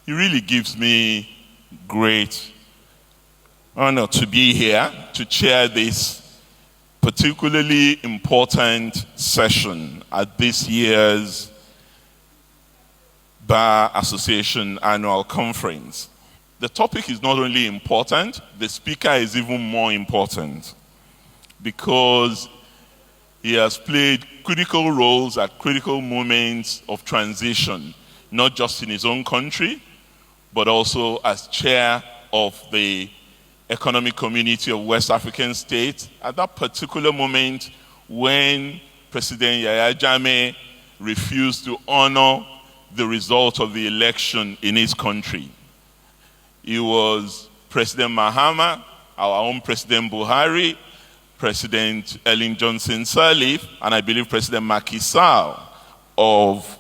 It really gives me great honor to be here to chair this particularly important session at this year's Bar Association Annual Conference. The topic is not only important, the speaker is even more important because he has played critical roles at critical moments of transition, not just in his own country, but also as chair of the Economic Community of West African States at that particular moment when President Yahya Jammeh refused to honor the result of the election in his country. It was President Mahama, our own President Buhari, President Ellen Johnson Sirleaf, and I believe President Macky Sall of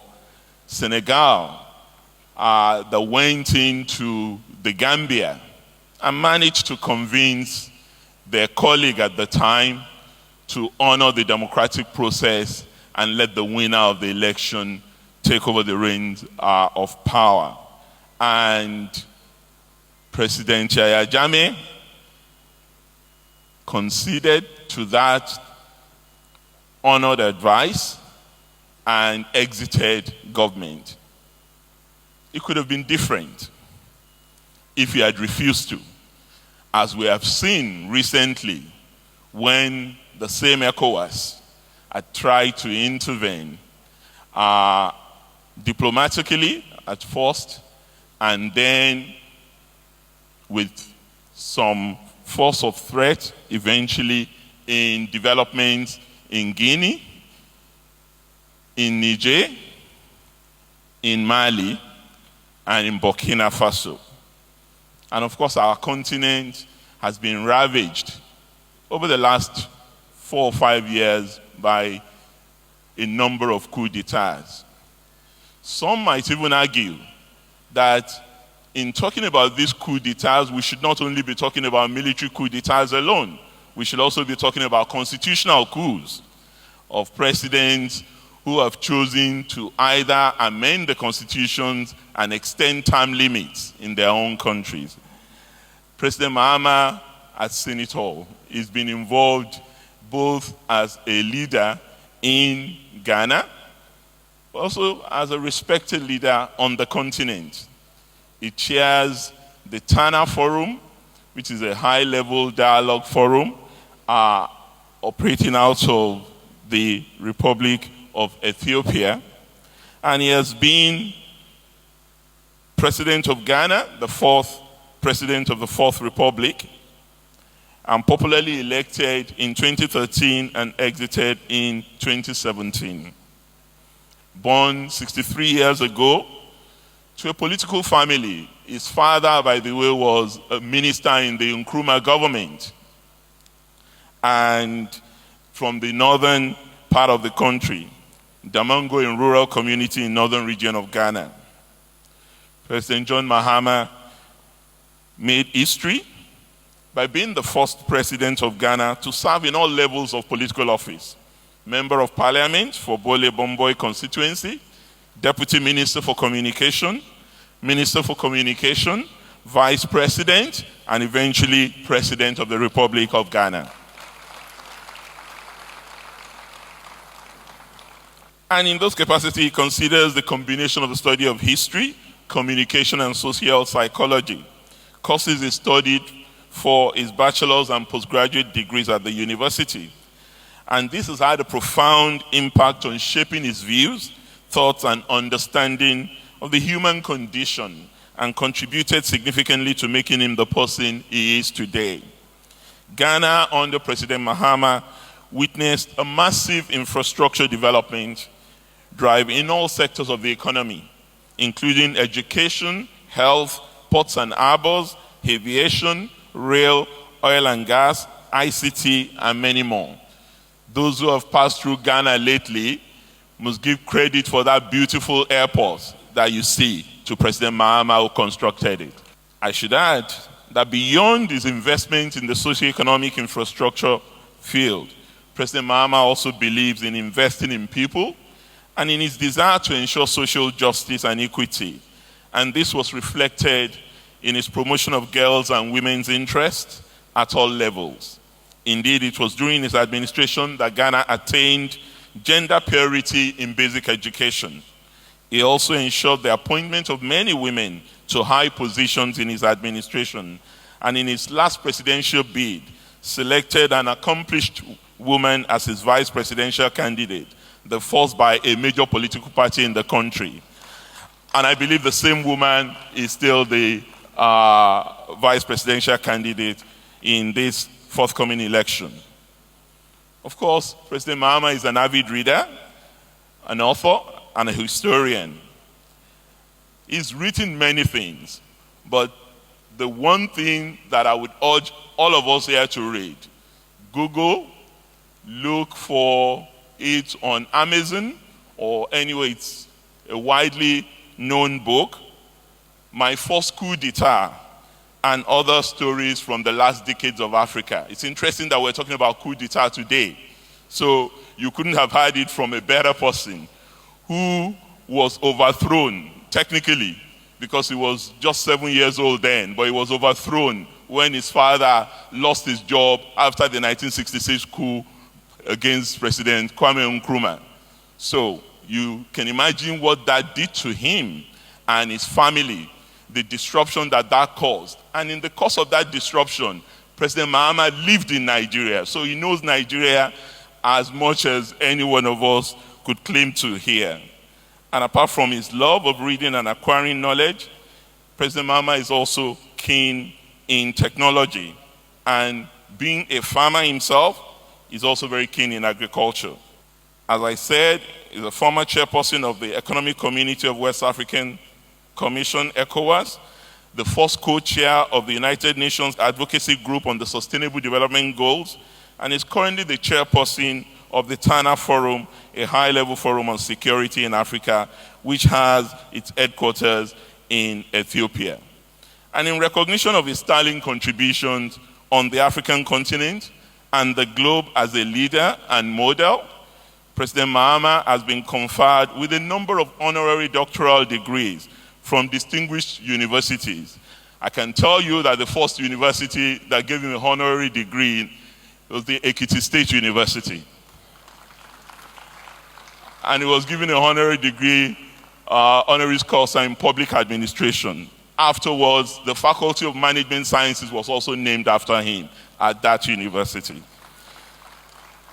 Senegal that went into the Gambia and managed to convince their colleague at the time to honor the democratic process and let the winner of the election take over the reins of power. And President Yahya Jammeh conceded to that honored advice and exited government. It could have been different if he had refused to, as we have seen recently when the same ECOWAS had tried to intervene diplomatically at first, and then with some force of threat eventually in developments in Guinea, in Niger, in Mali, and in Burkina Faso. And of course, our continent has been ravaged over the last 4 or 5 years by a number of coups d'etats. Some might even argue that in talking about these coups d'etats, we should not only be talking about military coups d'etats alone. We should also be talking about constitutional coups of presidents who have chosen to either amend the constitutions and extend term limits in their own countries. President Mahama has seen it all. He's been involved both as a leader in Ghana, but also as a respected leader on the continent. He chairs the Tana Forum, which is a high-level dialogue forum operating out of the Republic of Ethiopia. And he has been president of Ghana, the 4th president of the 4th Republic, and popularly elected in 2013 and exited in 2017. Born 63 years ago to a political family. His father, by the way, was a minister in the Nkrumah government and from the northern part of the country, Damongo, in rural community in northern region of Ghana. President John Mahama made history by being the first president of Ghana to serve in all levels of political office. Member of Parliament for Bole Bomboy constituency, Deputy Minister for Communication, Vice President, and eventually President of the Republic of Ghana. And in those capacities, he considers the combination of the study of history, communication, and social psychology. Courses he studied for his bachelor's and postgraduate degrees at the university. And this has had a profound impact on shaping his views, thoughts, and understanding of the human condition, and contributed significantly to making him the person he is today. Ghana, under President Mahama, witnessed a massive infrastructure development drive in all sectors of the economy, including education, health, ports and harbors, aviation, rail, oil and gas, ICT, and many more. Those who have passed through Ghana lately must give credit for that beautiful airport that you see to President Mahama, who constructed it. I should add that beyond his investment in the socio-economic infrastructure field, President Mahama also believes in investing in people and in his desire to ensure social justice and equity, And this was reflected in his promotion of girls and women's interests at all levels. Indeed, it was during his administration that Ghana attained gender parity in basic education. He also ensured the appointment of many women to high positions in his administration, and in his last presidential bid, selected an accomplished woman as his vice presidential candidate, the first by a major political party in the country. And I believe the same woman is still the vice presidential candidate in this forthcoming election. Of course, President Mahama is an avid reader, an author, and a historian. He's written many things, but the one thing that I would urge all of us here to read, Google, look for it on Amazon, or anyway, it's a widely known book, My First Coup d'etat, and other stories from the last decades of Africa. It's interesting that we're talking about coup d'etat today. So you couldn't have heard it from a better person who was overthrown, technically, because he was just 7 years old then, but he was overthrown when his father lost his job after the 1966 coup against President Kwame Nkrumah. So you can imagine what that did to him and his family, the disruption that caused. And in the course of that disruption, President Mahama lived in Nigeria, so he knows Nigeria as much as any one of us could claim to here. And apart from his love of reading and acquiring knowledge, President Mahama is also keen in technology. And being a farmer himself, he's also very keen in agriculture. As I said, he's a former chairperson of the Economic Community of West African Commission, ECOWAS, the first co-chair of the United Nations Advocacy Group on the Sustainable Development Goals, and is currently the chairperson of the Tana Forum, a high-level forum on security in Africa, which has its headquarters in Ethiopia. And in recognition of his sterling contributions on the African continent and the globe as a leader and model, President Mahama has been conferred with a number of honorary doctoral degrees from distinguished universities. I can tell you that the first university that gave him an honorary degree was the Ekiti State University. And he was given a honorary degree, honoris causa in public administration. Afterwards, the Faculty of Management Sciences was also named after him at that university.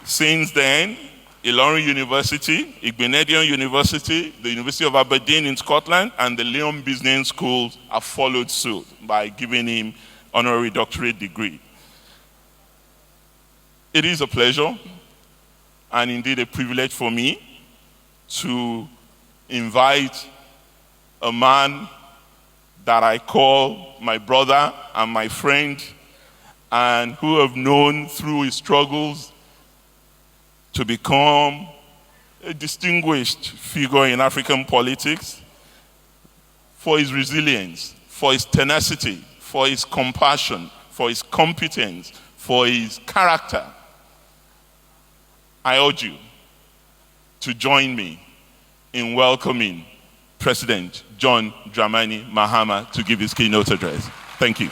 Since then, Ilorin University, Igbinedion University, the University of Aberdeen in Scotland, and the Lyon Business Schools have followed suit by giving him honorary doctorate degree. It is a pleasure and indeed a privilege for me to invite a man that I call my brother and my friend, and who have known through his struggles to become a distinguished figure in African politics, for his resilience, for his tenacity, for his compassion, for his competence, for his character. I urge you to join me in welcoming President John Dramani Mahama to give his keynote address. Thank you.